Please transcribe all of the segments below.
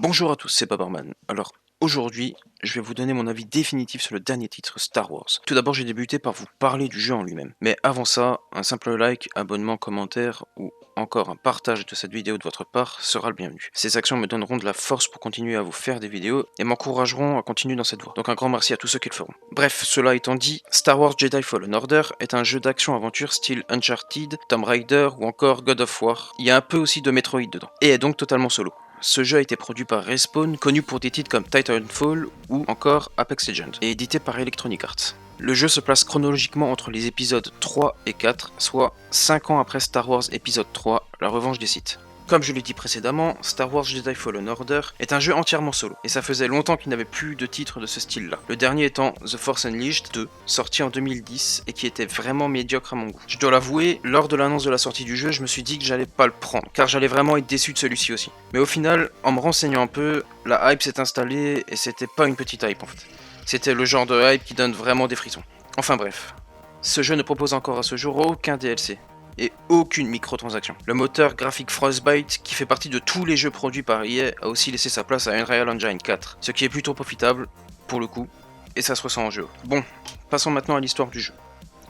Bonjour à tous, c'est Babarman. Alors, aujourd'hui, je vais vous donner mon avis définitif sur le dernier titre, Star Wars. Tout d'abord, j'ai débuté par vous parler du jeu en lui-même. Mais avant ça, un simple like, abonnement, commentaire ou encore un partage de cette vidéo de votre part sera le bienvenu. Ces actions me donneront de la force pour continuer à vous faire des vidéos et m'encourageront à continuer dans cette voie. Donc un grand merci à tous ceux qui le feront. Bref, cela étant dit, Star Wars Jedi Fallen Order est un jeu d'action-aventure style Uncharted, Tomb Raider ou encore God of War. Il y a un peu aussi de Metroid dedans. Et est donc totalement solo. Ce jeu a été produit par Respawn, connu pour des titres comme Titanfall ou encore Apex Legends, et édité par Electronic Arts. Le jeu se place chronologiquement entre les épisodes 3 et 4, soit 5 ans après Star Wars épisode 3, la revanche des Sith. Comme je l'ai dit précédemment, Star Wars Jedi Fallen Order est un jeu entièrement solo, et ça faisait longtemps qu'il n'avait plus de titre de ce style-là. Le dernier étant The Force Unleashed 2, sorti en 2010, et qui était vraiment médiocre à mon goût. Je dois l'avouer, lors de l'annonce de la sortie du jeu, je me suis dit que j'allais pas le prendre, car j'allais vraiment être déçu de celui-ci aussi. Mais au final, en me renseignant un peu, la hype s'est installée, et c'était pas une petite hype en fait. C'était le genre de hype qui donne vraiment des frissons. Enfin bref, ce jeu ne propose encore à ce jour aucun DLC. Et aucune microtransaction. Le moteur graphique Frostbite, qui fait partie de tous les jeux produits par EA, a aussi laissé sa place à Unreal Engine 4, ce qui est plutôt profitable, pour le coup, et ça se ressent en jeu. Bon, passons maintenant à l'histoire du jeu.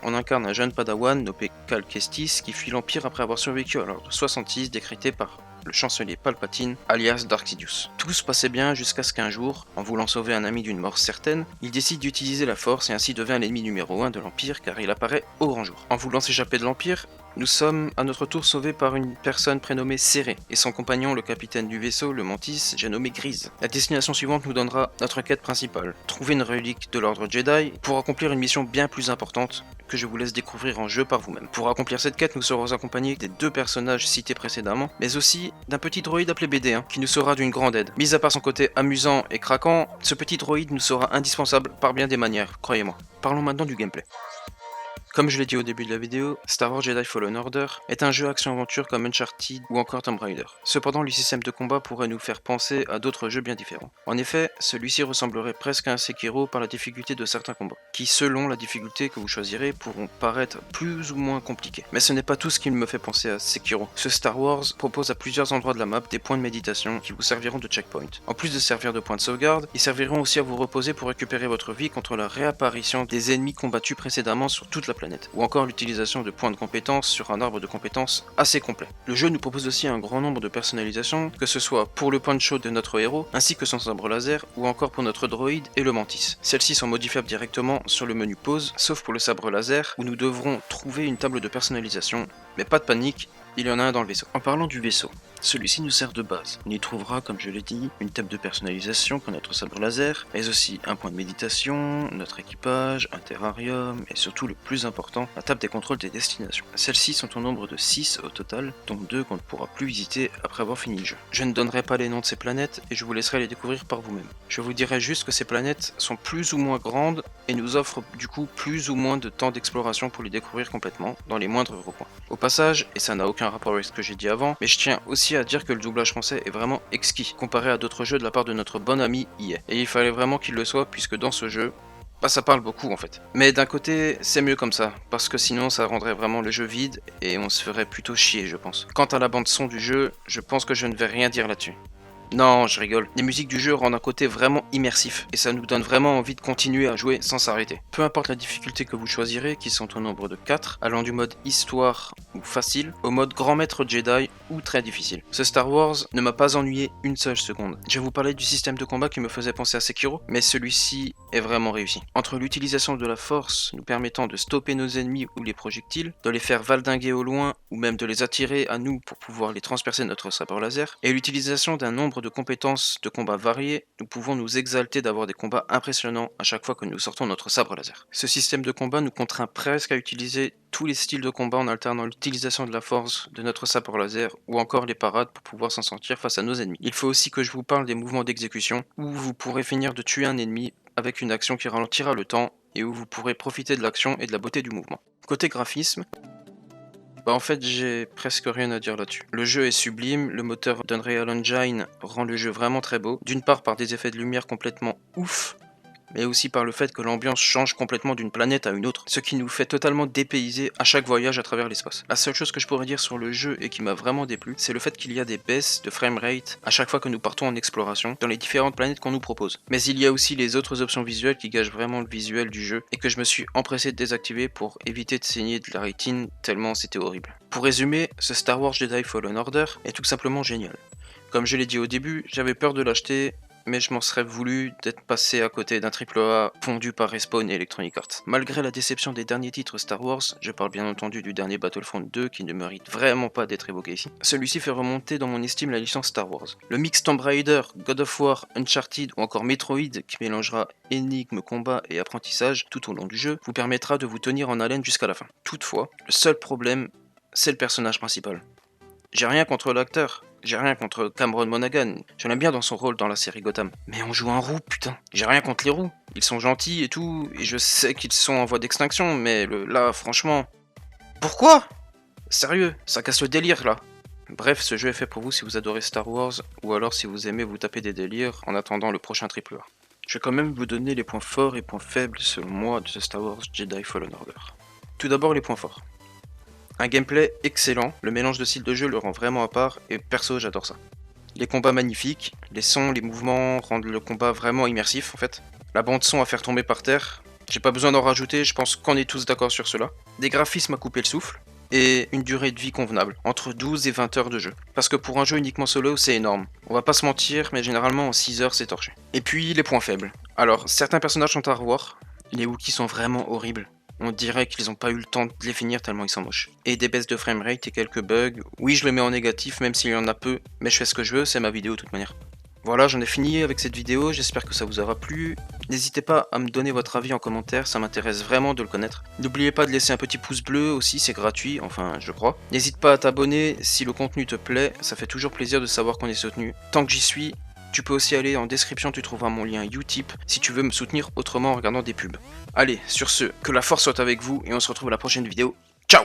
On incarne un jeune padawan nommé Cal Kestis qui fuit l'Empire après avoir survécu à l'ordre 66 décrété par le chancelier Palpatine, alias Dark Sidious. Tout se passait bien jusqu'à ce qu'un jour, en voulant sauver un ami d'une mort certaine, il décide d'utiliser la force et ainsi devient l'ennemi numéro 1 de l'Empire car il apparaît au grand jour. En voulant s'échapper de l'Empire, nous sommes à notre tour sauvés par une personne prénommée Serré et son compagnon le capitaine du vaisseau, le Mantis, j'ai nommé Grise. La destination suivante nous donnera notre quête principale, trouver une relique de l'ordre Jedi pour accomplir une mission bien plus importante que je vous laisse découvrir en jeu par vous-même. Pour accomplir cette quête, nous serons accompagnés des deux personnages cités précédemment, mais aussi d'un petit droïde appelé BD1, qui nous sera d'une grande aide. Mis à part son côté amusant et craquant, ce petit droïde nous sera indispensable par bien des manières, croyez-moi. Parlons maintenant du gameplay. Comme je l'ai dit au début de la vidéo, Star Wars Jedi Fallen Order est un jeu action-aventure comme Uncharted ou encore Tomb Raider. Cependant, le système de combat pourrait nous faire penser à d'autres jeux bien différents. En effet, celui-ci ressemblerait presque à un Sekiro par la difficulté de certains combats, qui selon la difficulté que vous choisirez pourront paraître plus ou moins compliqués. Mais ce n'est pas tout ce qui me fait penser à Sekiro. Ce Star Wars propose à plusieurs endroits de la map des points de méditation qui vous serviront de checkpoint. En plus de servir de point de sauvegarde, ils serviront aussi à vous reposer pour récupérer votre vie contre la réapparition des ennemis combattus précédemment sur toute la planète, ou encore l'utilisation de points de compétences sur un arbre de compétences assez complet. Le jeu nous propose aussi un grand nombre de personnalisations, que ce soit pour le poncho de notre héros, ainsi que son sabre laser, ou encore pour notre droïde et le mantis. Celles-ci sont modifiables directement sur le menu pause, sauf pour le sabre laser, où nous devrons trouver une table de personnalisation, mais pas de panique, il y en a un dans le vaisseau. En parlant du vaisseau, celui-ci nous sert de base. On y trouvera, comme je l'ai dit, une table de personnalisation pour notre sabre laser, mais aussi un point de méditation, notre équipage, un terrarium, et surtout le plus important, la table des contrôles des destinations. Celles-ci sont au nombre de 6 au total, dont 2 qu'on ne pourra plus visiter après avoir fini le jeu. Je ne donnerai pas les noms de ces planètes, et je vous laisserai les découvrir par vous-même. Je vous dirai juste que ces planètes sont plus ou moins grandes, et nous offrent du coup plus ou moins de temps d'exploration pour les découvrir complètement, dans les moindres recoins. Au passage, et ça n'a aucun rapport avec ce que j'ai dit avant, mais je tiens aussi à dire que le doublage français est vraiment exquis, comparé à d'autres jeux de la part de notre bon ami EA. Et il fallait vraiment qu'il le soit, puisque dans ce jeu, ça parle beaucoup en fait. Mais d'un côté, c'est mieux comme ça, parce que sinon ça rendrait vraiment le jeu vide, et on se ferait plutôt chier je pense. Quant à la bande son du jeu, je pense que je ne vais rien dire là-dessus. Non, je rigole. Les musiques du jeu rendent un côté vraiment immersif, et ça nous donne vraiment envie de continuer à jouer sans s'arrêter. Peu importe la difficulté que vous choisirez, qui sont au nombre de 4, allant du mode histoire ou facile, au mode grand maître Jedi ou très difficile. Ce Star Wars ne m'a pas ennuyé une seule seconde. Je vais vous parler du système de combat qui me faisait penser à Sekiro, mais celui-ci est vraiment réussi. Entre l'utilisation de la force nous permettant de stopper nos ennemis ou les projectiles, de les faire valdinguer au loin, ou même de les attirer à nous pour pouvoir les transpercer de notre sabre laser, et l'utilisation d'un nombre de compétences de combat variées, nous pouvons nous exalter d'avoir des combats impressionnants à chaque fois que nous sortons notre sabre laser. Ce système de combat nous contraint presque à utiliser tous les styles de combat en alternant l'utilisation de la force de notre sabre laser ou encore les parades pour pouvoir s'en sortir face à nos ennemis. Il faut aussi que je vous parle des mouvements d'exécution où vous pourrez finir de tuer un ennemi avec une action qui ralentira le temps et où vous pourrez profiter de l'action et de la beauté du mouvement. Côté graphisme, en fait j'ai presque rien à dire là-dessus. Le jeu est sublime, le moteur d'Unreal Engine rend le jeu vraiment très beau, d'une part par des effets de lumière complètement ouf, mais aussi par le fait que l'ambiance change complètement d'une planète à une autre, ce qui nous fait totalement dépayser à chaque voyage à travers l'espace. La seule chose que je pourrais dire sur le jeu et qui m'a vraiment déplu, c'est le fait qu'il y a des baisses de framerate à chaque fois que nous partons en exploration dans les différentes planètes qu'on nous propose. Mais il y a aussi les autres options visuelles qui gâchent vraiment le visuel du jeu et que je me suis empressé de désactiver pour éviter de saigner de la rétine tellement c'était horrible. Pour résumer, ce Star Wars Jedi Fallen Order est tout simplement génial. Comme je l'ai dit au début, j'avais peur de l'acheter, mais je m'en serais voulu d'être passé à côté d'un AAA pondu par Respawn et Electronic Arts. Malgré la déception des derniers titres Star Wars, je parle bien entendu du dernier Battlefront 2 qui ne mérite vraiment pas d'être évoqué ici, celui-ci fait remonter dans mon estime la licence Star Wars. Le mix Tomb Raider, God of War, Uncharted ou encore Metroid qui mélangera énigmes, combats et apprentissage tout au long du jeu vous permettra de vous tenir en haleine jusqu'à la fin. Toutefois, le seul problème, c'est le personnage principal. J'ai rien contre l'acteur, j'ai rien contre Cameron Monaghan, je l'aime bien dans son rôle dans la série Gotham. Mais on joue un roux, putain. J'ai rien contre les roux, ils sont gentils et tout, et je sais qu'ils sont en voie d'extinction, mais là, franchement... Pourquoi? Sérieux, ça casse le délire là. Bref, ce jeu est fait pour vous si vous adorez Star Wars, ou alors si vous aimez vous taper des délires en attendant le prochain AAA. Je vais quand même vous donner les points forts et points faibles selon moi de ce Star Wars Jedi Fallen Order. Tout d'abord les points forts. Un gameplay excellent, le mélange de styles de jeu le rend vraiment à part et perso j'adore ça. Les combats magnifiques, les sons, les mouvements rendent le combat vraiment immersif en fait. La bande son à faire tomber par terre, j'ai pas besoin d'en rajouter, je pense qu'on est tous d'accord sur cela. Des graphismes à couper le souffle, et une durée de vie convenable, entre 12 et 20 heures de jeu. Parce que pour un jeu uniquement solo c'est énorme, on va pas se mentir mais généralement en 6 heures c'est torché. Et puis les points faibles. Alors certains personnages sont à revoir, les Wookiees sont vraiment horribles. On dirait qu'ils ont pas eu le temps de les finir tellement ils sont moches. Et des baisses de framerate et quelques bugs. Oui, je le mets en négatif même s'il y en a peu, mais je fais ce que je veux, c'est ma vidéo de toute manière. Voilà, j'en ai fini avec cette vidéo, j'espère que ça vous aura plu. N'hésitez pas à me donner votre avis en commentaire, ça m'intéresse vraiment de le connaître. N'oubliez pas de laisser un petit pouce bleu aussi, c'est gratuit, enfin je crois. N'hésite pas à t'abonner si le contenu te plaît, ça fait toujours plaisir de savoir qu'on est soutenu. Tant que j'y suis, tu peux aussi aller en description, tu trouveras mon lien Utip si tu veux me soutenir autrement en regardant des pubs. Allez, sur ce, que la force soit avec vous et on se retrouve à la prochaine vidéo. Ciao!